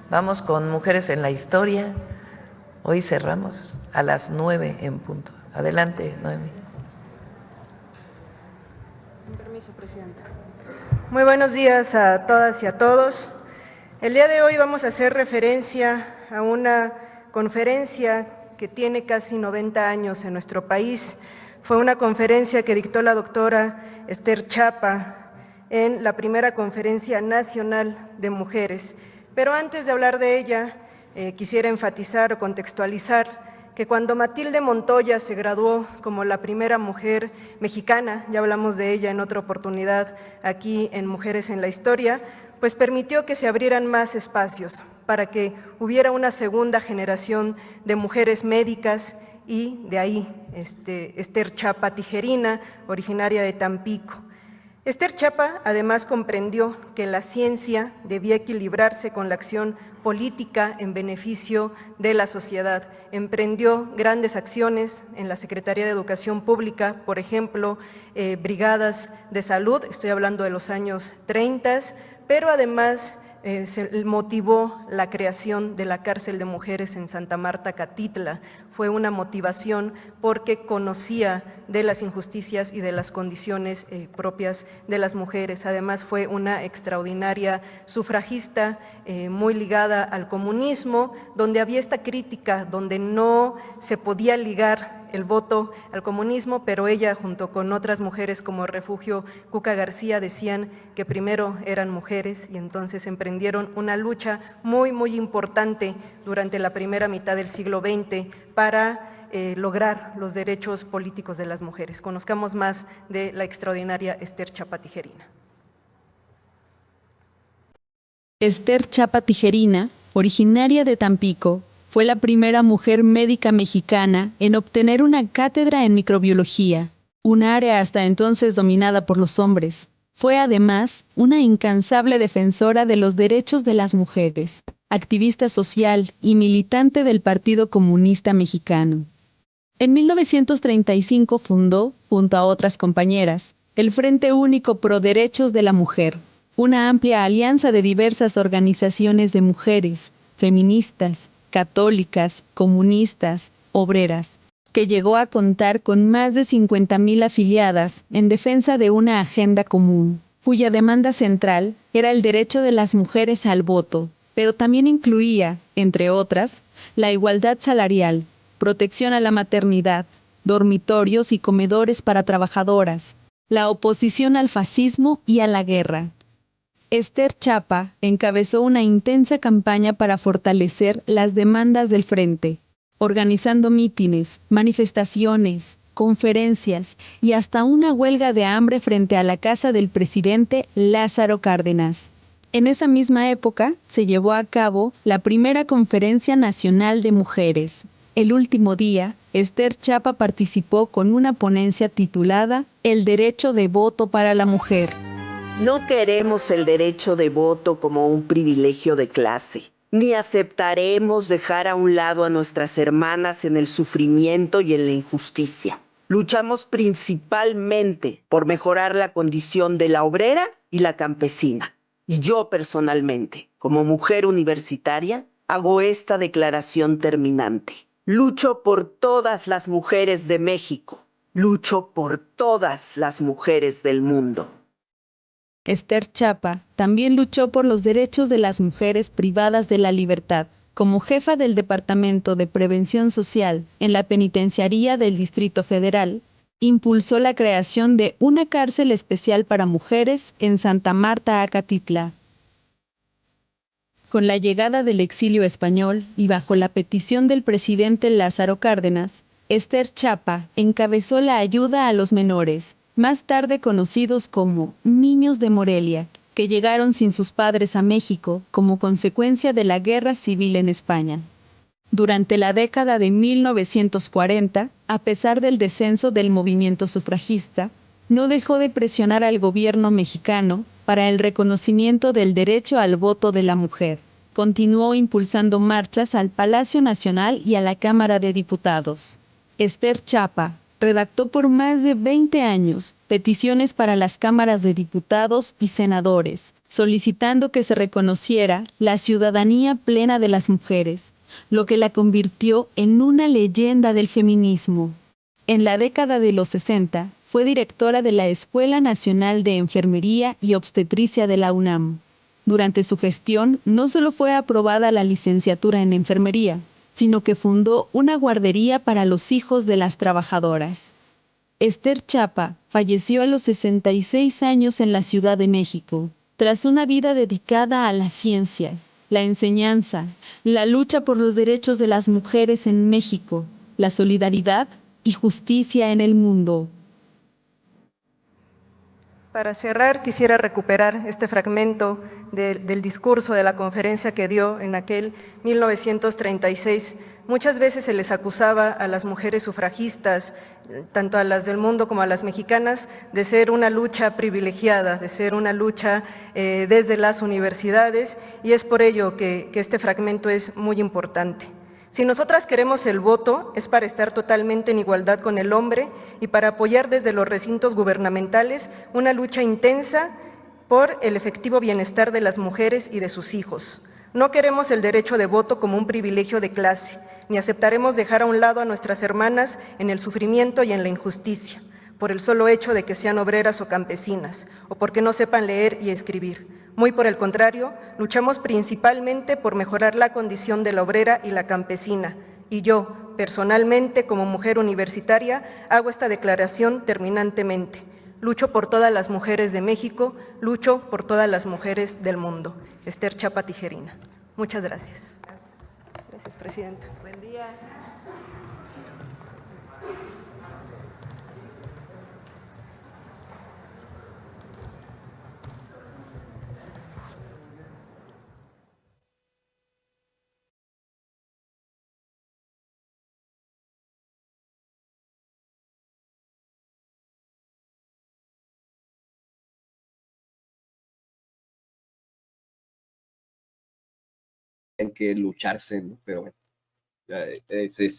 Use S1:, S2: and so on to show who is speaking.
S1: vamos con Mujeres en la Historia. Hoy cerramos a las 9 en punto. Adelante, Noemí.
S2: Con permiso, Presidenta. Muy buenos días a todas y a todos. El día de hoy vamos a hacer referencia a una conferencia que tiene casi 90 años en nuestro país. Fue una conferencia que dictó la doctora Esther Chapa en la primera Conferencia Nacional de Mujeres. Pero antes de hablar de ella, quisiera enfatizar o contextualizar que cuando Matilde Montoya se graduó como la primera mujer mexicana, ya hablamos de ella en otra oportunidad aquí en Mujeres en la Historia, pues permitió que se abrieran más espacios para que hubiera una segunda generación de mujeres médicas y de ahí Esther Chapa Tijerina, originaria de Tampico. Esther Chapa además comprendió que la ciencia debía equilibrarse con la acción política en beneficio de la sociedad. Emprendió grandes acciones en la Secretaría de Educación Pública, por ejemplo, brigadas de salud, estoy hablando de los años 30, pero además se motivó la creación de la cárcel de mujeres en Santa Marta, Catitla. Fue una motivación porque conocía de las injusticias y de las condiciones propias de las mujeres. Además fue una extraordinaria sufragista muy ligada al comunismo, donde había esta crítica, donde no se podía ligar el voto al comunismo, pero ella junto con otras mujeres como Refugio Cuca García decían que primero eran mujeres y entonces emprendieron una lucha muy importante durante la primera mitad del siglo XX para lograr los derechos políticos de las mujeres. Conozcamos más de la extraordinaria Esther Chapa Tijerina.
S3: Esther Chapa Tijerina, originaria de Tampico, fue la primera mujer médica mexicana en obtener una cátedra en microbiología, un área hasta entonces dominada por los hombres. Fue además una incansable defensora de los derechos de las mujeres, activista social y militante del Partido Comunista Mexicano. En 1935 fundó, junto a otras compañeras, el Frente Único Pro Derechos de la Mujer, una amplia alianza de diversas organizaciones de mujeres, feministas, católicas, comunistas, obreras, que llegó a contar con más de 50,000 afiliadas en defensa de una agenda común, cuya demanda central era el derecho de las mujeres al voto, pero también incluía, entre otras, la igualdad salarial, protección a la maternidad, dormitorios y comedores para trabajadoras, la oposición al fascismo y a la guerra. Esther Chapa encabezó una intensa campaña para fortalecer las demandas del frente, organizando mítines, manifestaciones, conferencias y hasta una huelga de hambre frente a la casa del presidente Lázaro Cárdenas. En esa misma época se llevó a cabo la primera Conferencia Nacional de Mujeres. El último día, Esther Chapa participó con una ponencia titulada El derecho de voto para la mujer.
S4: No queremos el derecho de voto como un privilegio de clase, ni aceptaremos dejar a un lado a nuestras hermanas en el sufrimiento y en la injusticia. Luchamos principalmente por mejorar la condición de la obrera y la campesina. Y yo personalmente, como mujer universitaria, hago esta declaración terminante. Lucho por todas las mujeres de México. Lucho por todas las mujeres del mundo.
S3: Esther Chapa también luchó por los derechos de las mujeres privadas de la libertad. Como jefa del Departamento de Prevención Social en la Penitenciaría del Distrito Federal, impulsó la creación de una cárcel especial para mujeres en Santa Marta, Acatitla. Con la llegada del exilio español y bajo la petición del presidente Lázaro Cárdenas, Esther Chapa encabezó la ayuda a los menores, más tarde conocidos como niños de Morelia, que llegaron sin sus padres a México como consecuencia de la Guerra Civil en España. Durante la década de 1940, a pesar del descenso del movimiento sufragista, no dejó de presionar al gobierno mexicano para el reconocimiento del derecho al voto de la mujer. Continuó impulsando marchas al Palacio Nacional y a la Cámara de Diputados. Esther Chapa Redactó por más de 20 años peticiones para las cámaras de diputados y senadores, solicitando que se reconociera la ciudadanía plena de las mujeres, lo que la convirtió en una leyenda del feminismo. En la década de los 60, fue directora de la Escuela Nacional de Enfermería y Obstetricia de la UNAM. Durante su gestión, no solo fue aprobada la licenciatura en enfermería, sino que fundó una guardería para los hijos de las trabajadoras. Esther Chapa falleció a los 66 años en la Ciudad de México, tras una vida dedicada a la ciencia, la enseñanza, la lucha por los derechos de las mujeres en México, la solidaridad y justicia en el mundo.
S2: Para cerrar, quisiera recuperar este fragmento del discurso de la conferencia que dio en aquel 1936. Muchas veces se les acusaba a las mujeres sufragistas, tanto a las del mundo como a las mexicanas, de ser una lucha privilegiada, de ser una lucha desde las universidades, y es por ello que este fragmento es muy importante. Si nosotras queremos el voto, es para estar totalmente en igualdad con el hombre y para apoyar desde los recintos gubernamentales una lucha intensa por el efectivo bienestar de las mujeres y de sus hijos. No queremos el derecho de voto como un privilegio de clase, ni aceptaremos dejar a un lado a nuestras hermanas en el sufrimiento y en la injusticia, por el solo hecho de que sean obreras o campesinas, o porque no sepan leer y escribir. Muy por el contrario, luchamos principalmente por mejorar la condición de la obrera y la campesina. Y yo, personalmente, como mujer universitaria, hago esta declaración terminantemente. Lucho por todas las mujeres de México, lucho por todas las mujeres del mundo. Esther Chapa Tijerina. Muchas gracias. Gracias, Presidenta.
S1: Buen día.
S5: Que lucharse, ¿no? Pero bueno,